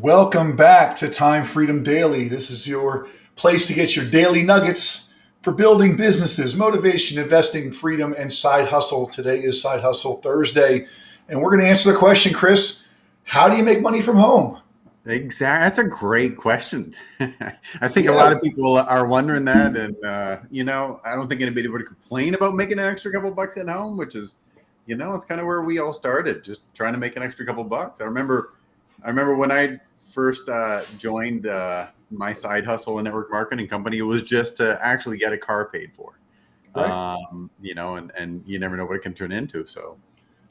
Welcome back to Time Freedom Daily. This is your place to get your daily nuggets for building businesses, motivation, investing, freedom, and side hustle. Today is Side Hustle Thursday, and we're going to answer the question, Chris, how do you make money from home? Exactly. That's a great question. I think a Yeah. lot of people are wondering that. And, I don't think anybody would complain about making an extra couple bucks at home, which is, it's kind of where we all started, just trying to make an extra couple bucks. I remember when I first joined my side hustle and network marketing company, it was just to actually get a car paid for, Right. and you never know what it can turn into. So,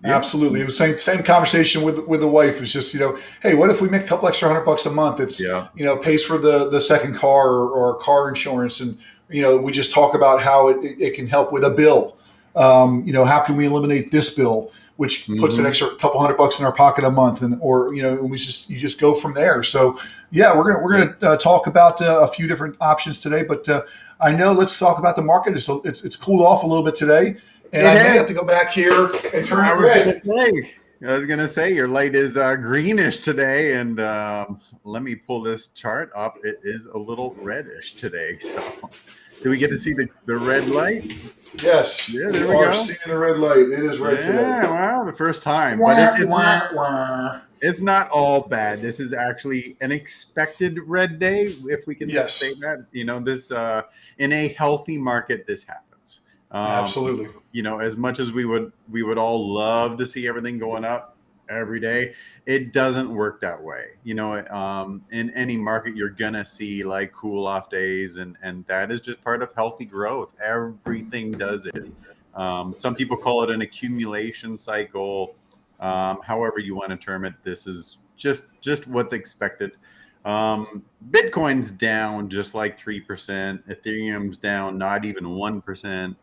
yeah. Absolutely. It was same conversation with the wife. It's just, hey, what if we make a couple extra $100 a month? It's, Yeah. Pays for the second car or car insurance. And, we just talk about how it can help with a bill. How can we eliminate this bill, which puts an extra couple $100 in our pocket a month, and you just go from there. So yeah, we're gonna talk about a few different options today, but I know let's talk about the market. It's cooled off a little bit today, and I may have to go back here and turn it red. I was gonna say your light is greenish today, and let me pull this chart up. It is a little reddish today. So, do we get to see the red light? Yes. Yeah, there we we are go. seeing the red light. It is red today. Yeah, wow, the first time. But it's not all bad. This is actually an expected red day, if we can say that. This in a healthy market, this happens. Absolutely. As much as we would all love to see everything going up every day, it doesn't work that way. In any market, you're gonna see like cool off days, and that is just part of healthy growth. Everything does it. Some people call it an accumulation cycle. However you want to term it, this is just what's expected. Bitcoin's down just like 3%. Ethereum's down not even 1%.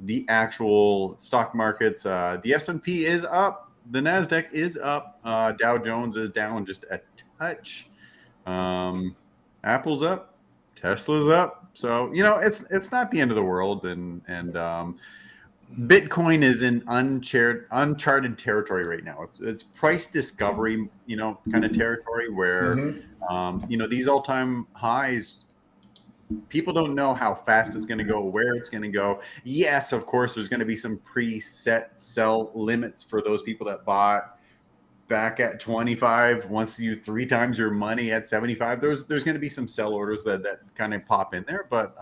The actual stock markets, the S&P is up. The NASDAQ is up. Dow Jones is down just a touch. Apple's up. Tesla's up. So, it's not the end of the world. And Bitcoin is in uncharted territory right now. It's price discovery, kind of territory where, these all-time highs, people don't know how fast it's going to go, where it's going to go. Yes, of course, there's going to be some preset sell limits for those people that bought back at 25. Once you 3 times your money at 75, there's going to be some sell orders that kind of pop in there. But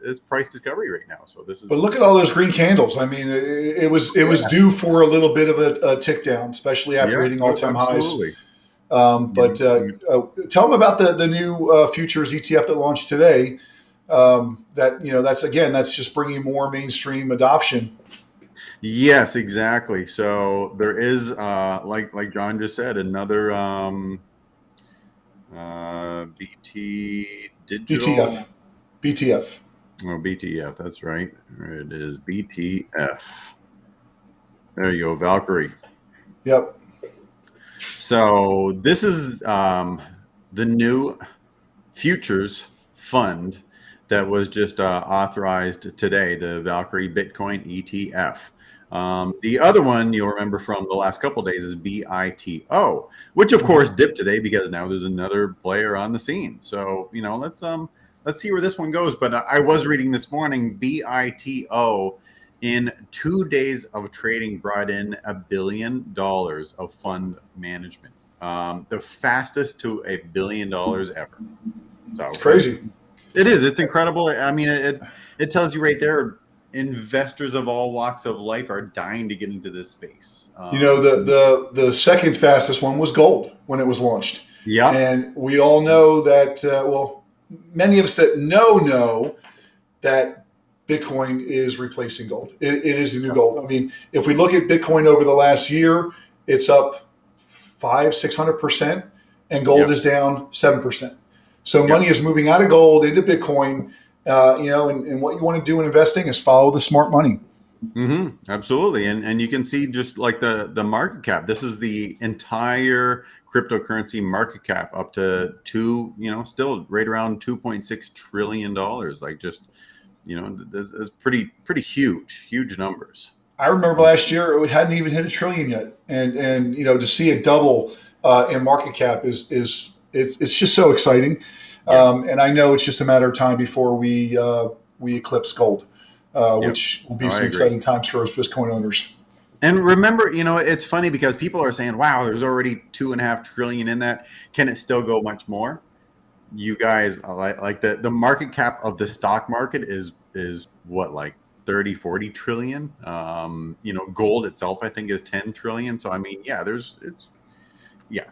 it's price discovery right now. So this is. But look at all those green candles. I mean, it was due for a little bit of a tick down, especially after hitting all-time highs. But tell them about the new futures ETF that launched today. That's just bringing more mainstream adoption. Yes, exactly. So there is, like John just said, another BT digital BTF. Oh, BTF. That's right. It is BTF. There you go, Valkyrie. Yep. So this is the new futures fund that was just authorized today, the Valkyrie Bitcoin ETF. The other one you'll remember from the last couple of days is BITO, which of course dipped today because now there's another player on the scene. So let's see where this one goes. But I was reading this morning, BITO in 2 days of trading brought in $1 billion of fund management, the fastest to $1 billion ever. So it's crazy. It is. It's incredible. I mean, it tells you right there, investors of all walks of life are dying to get into this space. The second fastest one was gold when it was launched. Yeah. And we all know that, many of us that know that Bitcoin is replacing gold. It is the new gold. I mean, if we look at Bitcoin over the last year, it's up 500-600%, and gold is down 7%. So money is moving out of gold into Bitcoin. And what you want to do in investing is follow the smart money. Mm-hmm. Absolutely. And you can see just like the market cap. This is the entire cryptocurrency market cap up to still right around $2.6 trillion. Like just, it's pretty huge numbers. I remember last year it hadn't even hit $1 trillion yet. And to see it double in market cap is it's just so exciting. Yeah. And I know it's just a matter of time before we eclipse gold, Yep. which will be No, I some agree. exciting times for us Bitcoin owners. And remember, it's funny because people are saying, wow, there's already 2.5 trillion in that. Can it still go much more? You guys, like the market cap of the stock market is what, like 30, 40 trillion. Gold itself, I think, is 10 trillion. So, I mean, yeah, yeah,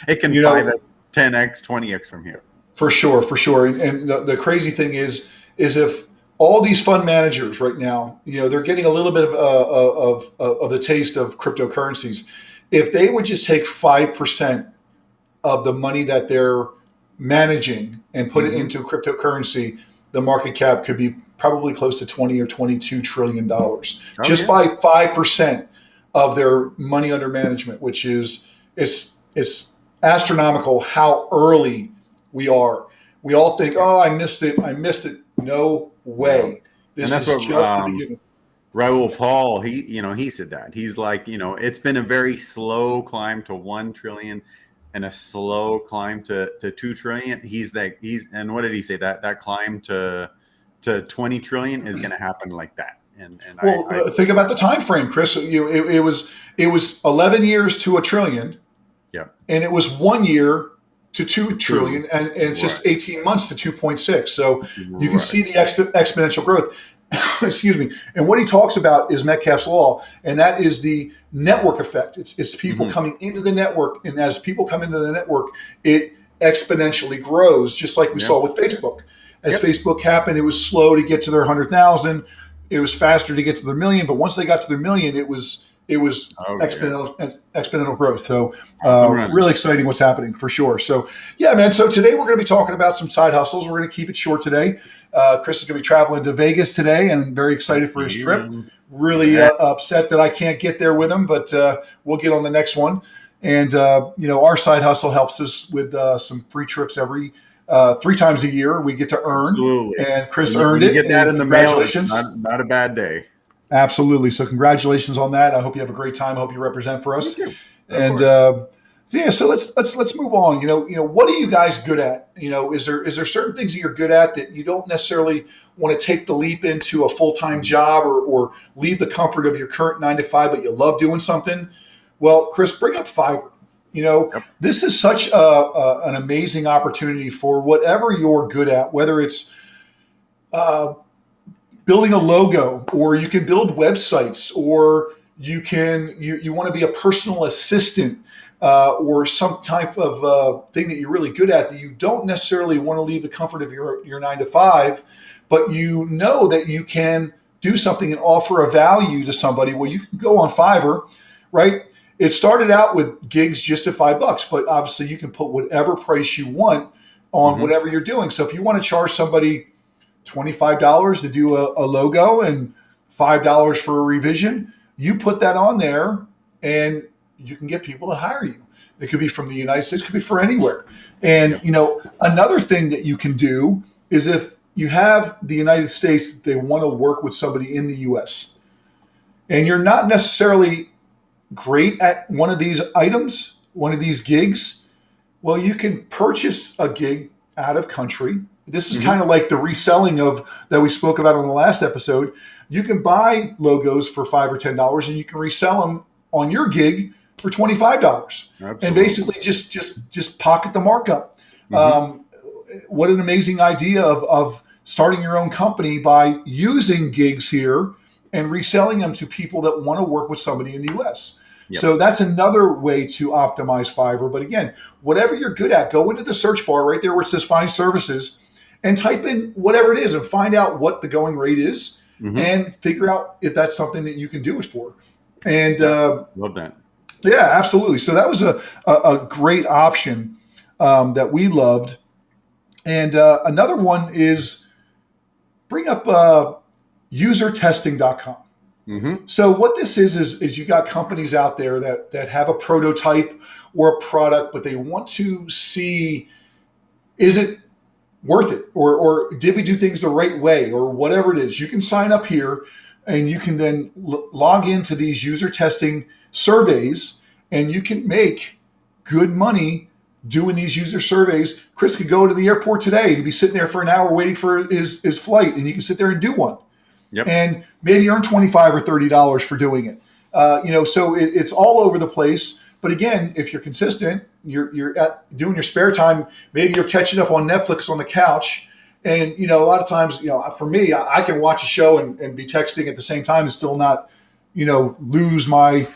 it can You 5x, know, 10x, 20x from here. for sure, for sure. And the crazy thing is if all these fund managers right now, they're getting a little bit of the taste of cryptocurrencies. If they would just take 5% of the money that they're managing and put it Mm-hmm. into cryptocurrency, the market cap could be probably close to 20 or 22 trillion dollars Oh, just yeah. by 5% of their money under management, which is it's astronomical how early we are. We all think, oh, I missed it. No No. way. And This that's is what just the beginning. Raul Paul, he said that. He's like, it's been a very slow climb to 1 trillion and a slow climb to 2 trillion. And what did he say? That climb to 20 trillion is going to happen like that. And Well, think about the time frame, Chris. It was 11 years to a trillion, yeah, and it was 1 year to 2 2, trillion, and it's right, just 18 months to 2.6. So you can right. see the exponential growth. Excuse me. And what he talks about is Metcalfe's law, and that is the network effect. It's people Mm-hmm. coming into the network, and as people come into the network, it exponentially grows, just like we Yep. saw with Facebook. As Yep. Facebook happened, it was slow to get to their 100,000. It was faster to get to their million, but once they got to their million, it was Oh, yeah. exponential growth. So Off and running. really exciting what's happening for sure. So yeah, man. So today we're going to be talking about some side hustles. We're going to keep it short today. Chris is going to be traveling to Vegas today, and I'm very excited for his trip. Really upset that I can't get there with him, but we'll get on the next one. And our side hustle helps us with some free trips every 3 times a year. We get to earn, Absolutely. and Chris When earned you it. get that And in the mail, it's congratulations. not a bad day. Absolutely. So congratulations on that. I hope you have a great time. I hope you represent for us. Me too. And yeah, so let's move on. What are you guys good at? Is there certain things that you're good at that you don't necessarily want to take the leap into a full-time job or leave the comfort of your current 9 to 5, but you love doing something? Well, Chris, bring up Fiverr. Yep. This is such an amazing opportunity for whatever you're good at, whether it's building a logo, or you can build websites, or you want to be a personal assistant, or some type of thing that you're really good at that you don't necessarily want to leave the comfort of your 9 to 5, but you know that you can do something and offer a value to somebody. Well, you can go on Fiverr, right? It started out with gigs just at $5, but obviously you can put whatever price you want on whatever you're doing. So if you want to charge somebody $25 to do a logo and $5 for a revision, you put that on there and you can get people to hire you. It could be from the United States, it could be for anywhere. And another thing that you can do is if you have the United States, they want to work with somebody in the US, and you're not necessarily great at one of these items, one of these gigs, well, you can purchase a gig out of country. This is kind of like the reselling of that we spoke about on the last episode. You can buy logos for $5 or $10, and you can resell them on your gig for $25. Absolutely. And basically just pocket the markup. What an amazing idea of starting your own company by using gigs here and reselling them to people that want to work with somebody in the US. Yep. So that's another way to optimize Fiverr. But again, whatever you're good at, go into the search bar right there where it says find services and type in whatever it is and find out what the going rate is and figure out if that's something that you can do it for. And love that. Yeah, absolutely. So that was a great option that we loved. And another one is bring up usertesting.com. So what this is you got companies out there that have a prototype or a product, but they want to see, is it worth it? Or did we do things the right way, or whatever it is? You can sign up here and you can then log into these user testing surveys, and you can make good money doing these user surveys. Chris could go to the airport today. He'd be sitting there for an hour waiting for his flight, and you can sit there and do one. Yep. And maybe earn $25 or $30 for doing it. So it's all over the place. But again, if you're consistent, you're doing your spare time. Maybe you're catching up on Netflix on the couch. And, a lot of times, for me, I can watch a show and be texting at the same time and still not, lose my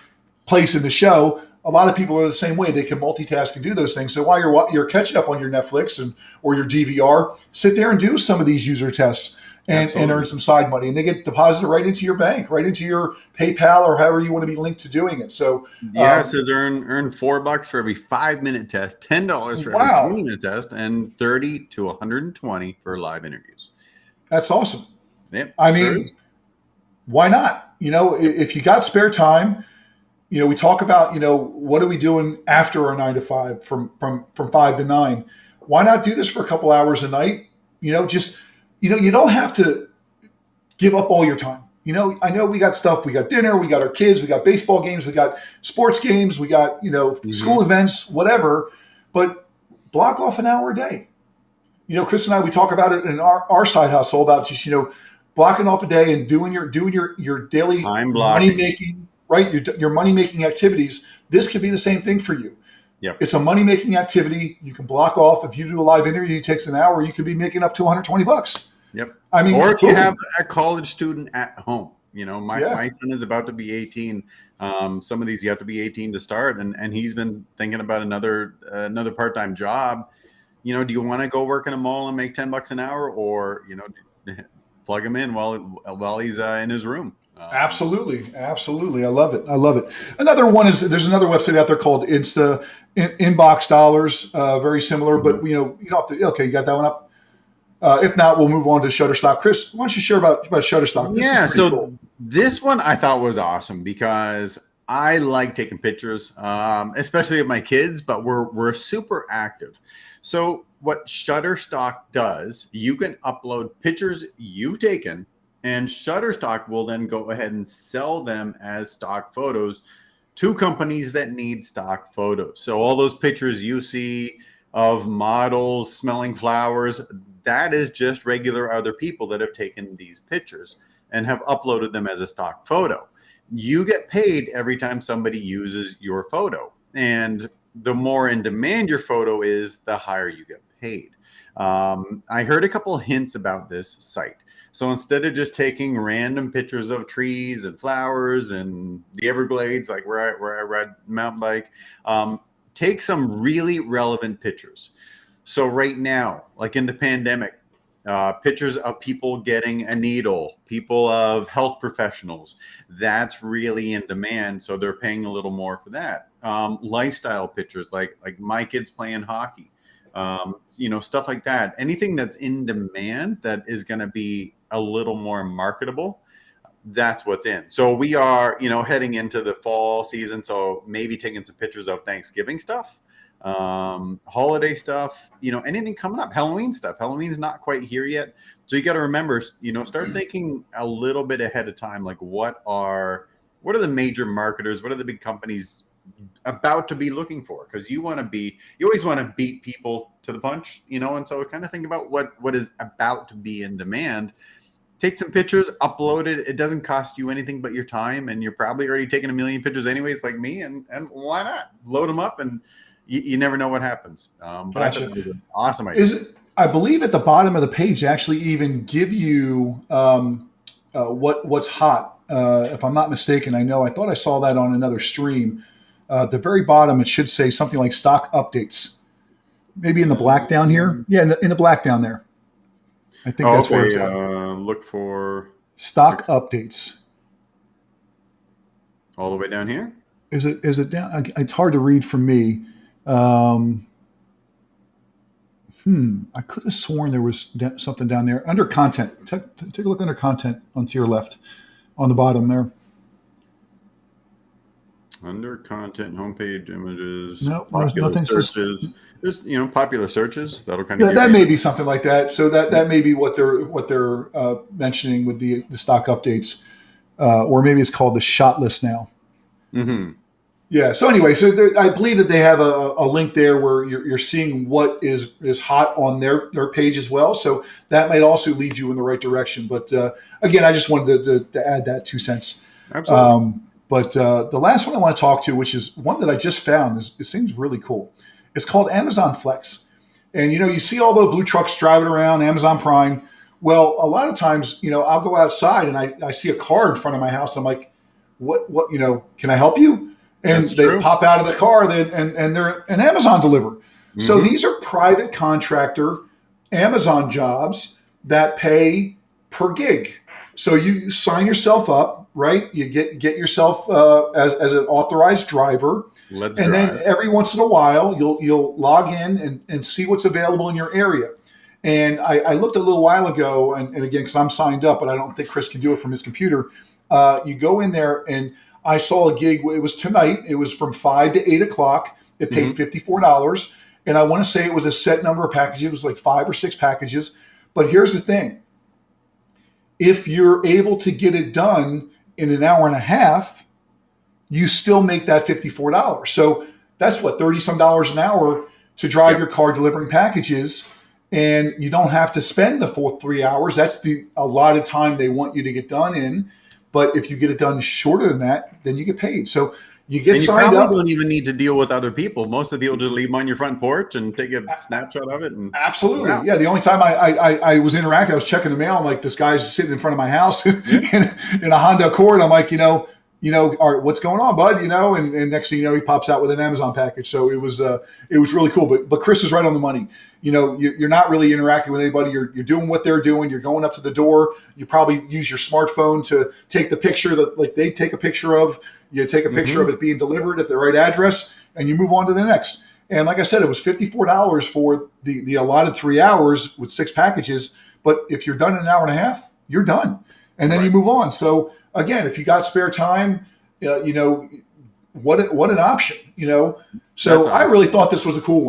place in the show. A lot of people are the same way. They can multitask and do those things. So while you're catching up on your Netflix or your DVR, sit there and do some of these user tests and earn some side money. And they get deposited right into your bank, right into your PayPal or however you want to be linked to doing it. So it says earn $4 for every 5-minute test, $10 for every 2-minute test, and $30 to $120 for live interviews. That's awesome. Yep, I mean, why not? If you got spare time, we talk about, what are we doing after our 9 to 5 from 5 to 9? Why not do this for a couple hours a night? You don't have to give up all your time. I know we got stuff. We got dinner. We got our kids. We got baseball games. We got sports games. We got, school events, whatever. But block off an hour a day. Chris and I, we talk about it in our side hustle about just, blocking off a day and doing your daily money making, right? Your money making activities. This could be the same thing for you. Yep. It's a money making activity. You can block off. If you do a live interview, it takes an hour. You could be making up to $120. Yep. I mean, or if you have a college student at home, my son is about to be 18. Some of these you have to be 18 to start, and he's been thinking about another part-time job. Do you want to go work in a mall and make $10 an hour, or plug him in while he's in his room? Absolutely. I love it. Another one is there's another website out there called Inbox Dollars. Very similar, but you don't have to. Okay, you got that one up. If not, we'll move on to Shutterstock. Chris, why don't you share about Shutterstock? Cool. This one I thought was awesome because I like taking pictures, especially of my kids, but we're super active. So what Shutterstock does, you can upload pictures you've taken, and Shutterstock will then go ahead and sell them as stock photos to companies that need stock photos. So all those pictures you see of models smelling flowers, that is just regular other people that have taken these pictures and have uploaded them as a stock photo. You get paid every time somebody uses your photo. And the more in demand your photo is, the higher you get paid. I heard a couple hints about this site. So instead of just taking random pictures of trees and flowers and the Everglades, like where I ride mountain bike, take some really relevant pictures. So right now, like in the pandemic, pictures of people getting a needle, people of health professionals, that's really in demand. So they're paying a little more for that. Lifestyle pictures, like my kids playing hockey, stuff like that. Anything that's in demand that is going to be a little more marketable, that's what's in. So we are, heading into the fall season. So maybe taking some pictures of Thanksgiving stuff, holiday stuff, anything coming up, Halloween stuff. Halloween's not quite here yet. So you got to remember, start thinking a little bit ahead of time. Like what are the major marketers? What are the big companies about to be looking for? Because you always want to beat people to the punch, and so kind of think about what is about to be in demand. Take some pictures, upload it. It doesn't cost you anything but your time, and you're probably already taking a million pictures anyways, like me. And why not load them up? And you never know what happens. But gotcha. I thought it was an awesome idea. I believe at the bottom of the page, they actually even give you what's hot. If I'm not mistaken, I thought I saw that on another stream. At the very bottom, it should say something like stock updates. Maybe in the black down here. Yeah, in the black down there. I think that's where it's at. Look for stock updates. All the way down here? Is it down? It's hard to read for me. I could have sworn there was something down there under content. Take a look under content onto your left, on the bottom there. Under content, homepage, images, nothing. Searches. There's popular searches that'll kind of that may be something like that. So that may be what they're mentioning with the stock updates, or maybe it's called the shot list now. Mm-hmm. Yeah. So anyway, so I believe that they have a link there where you're seeing what is hot on their page as well. So that might also lead you in the right direction. But again, I just wanted to add that 2 cents. Absolutely. But the last one I want to talk to, which is one that I just found, it seems really cool. It's called Amazon Flex. And, you see all the blue trucks driving around, Amazon Prime. Well, a lot of times, I'll go outside and I see a car in front of my house. I'm like, what, can I help you? And That's they true. pop out of the car and they're an Amazon deliverer. So Mm-hmm. these are private contractor Amazon jobs that pay per gig. So you sign yourself up, right? You get yourself as an authorized driver, Let's and then drive. every once in a while you'll log in and see what's available in your area. And I looked a little while ago, and again, because I'm signed up, but I don't think Chris can do it from his computer. You go in there, and I saw a gig. It was tonight. It was from 5 to 8 o'clock. It paid Mm-hmm. $54. And I want to say it was a set number of packages. It was like 5 or 6 packages. But here's the thing. If you're able to get it done in an hour and a half, you still make that $54. So that's what, 30 some dollars an hour to drive Yep. your car delivering packages. And you don't have to spend the full 3 hours. That's the allotted time they want you to get done in. But if you get it done shorter than that, then you get paid. So you get And you signed probably up. don't even need to deal with other people. Most of the people just leave them on your front porch and take a snapshot of it. And Absolutely. wow. Yeah. The only time I was interacting, I was checking the mail. I'm like, this guy's sitting in front of my house Yeah. in a Honda Accord. I'm like, all right, what's going on, bud? And next thing you know, he pops out with an Amazon package. So it was really cool. But Chris is right on the money. You're not really interacting with anybody. You're doing what they're doing. You're going up to the door. You probably use your smartphone to take the picture that like they take a picture of. You take a picture of Mm-hmm. it being delivered at the right address, and you move on to the next. And like I said, it was $54 for the allotted 3 hours with 6 packages. But if you're done in an hour and a half, you're done, and then you Right. move on. So again, if you got spare time, what an option. So That's I awesome. really thought this was a cool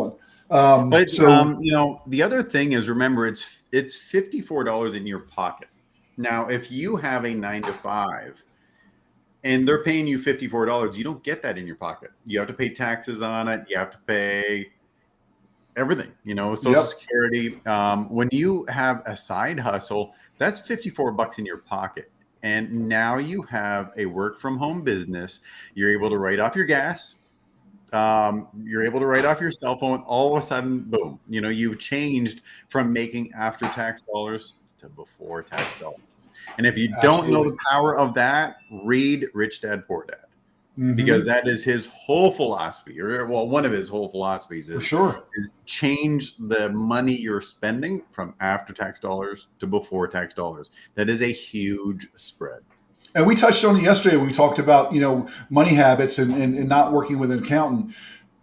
one. But So the other thing is, remember, it's $54 in your pocket. Now, if you have a 9 to 5 and they're paying you $54, you don't get that in your pocket. You have to pay taxes on it. You have to pay everything, Social yep, Security. When you have a side hustle, that's $54 in your pocket. And now you have a work from home business. You're able to write off your gas. You're able to write off your cell phone. All of a sudden, boom, you've changed from making after tax dollars to before tax dollars. And if you don't know absolutely. the power of that, read Rich Dad Poor Dad, because Hmm. that is his whole philosophy, or well, one of his whole philosophies For is sure. change the money you're spending from after tax dollars to before tax dollars. That is a huge spread. And we touched on it yesterday when we talked about money habits and not working with an accountant.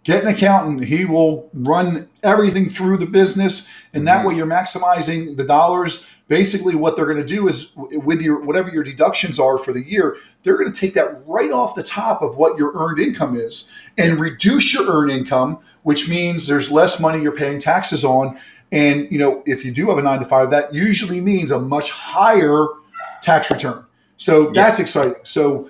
Get an accountant. He will run everything through the business, and that Mm-hmm. way you're maximizing the dollars. Basically, what they're going to do is with your whatever your deductions are for the year, they're going to take that right off the top of what your earned income is and Yep. reduce your earned income, which means there's less money you're paying taxes on. And if you do have a 9 to 5, that usually means a much higher tax return. So that's Yes. exciting. So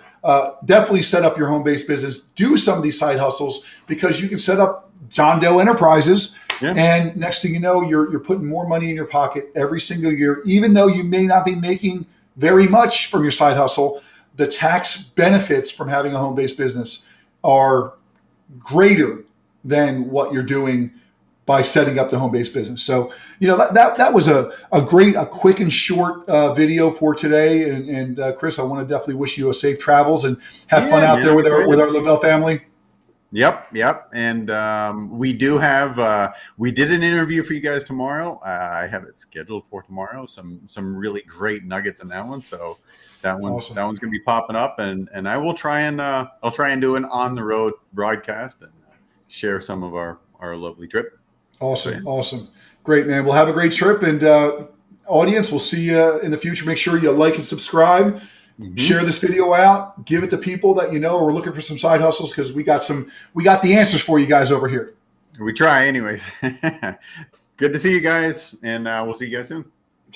definitely set up your home-based business. Do some of these side hustles because you can set up John Doe Enterprises, Yeah. and next thing you know, you're putting more money in your pocket every single year, even though you may not be making very much from your side hustle. The tax benefits from having a home-based business are greater than what you're doing by setting up the home-based business. So, that was a quick and short video for today. And Chris, I want to definitely wish you a safe travels and have fun Yeah, out man. there I'm with our excited. Lavelle family. Yep. And we do have we did an interview for you guys tomorrow. I have it scheduled for tomorrow. Some really great nuggets in that one. So Awesome. that one's gonna be popping up, and I will try and I'll try and do an on the road broadcast and share some of our lovely trip. So, yeah. Awesome. Great, man. We'll have a great trip. And audience, we'll see you in the future. Make sure you like and subscribe. Mhm. Share this video out. Give it to people that are looking for some side hustles, because we got the answers for you guys over here. We try anyways. Good to see you guys, and we'll see you guys soon.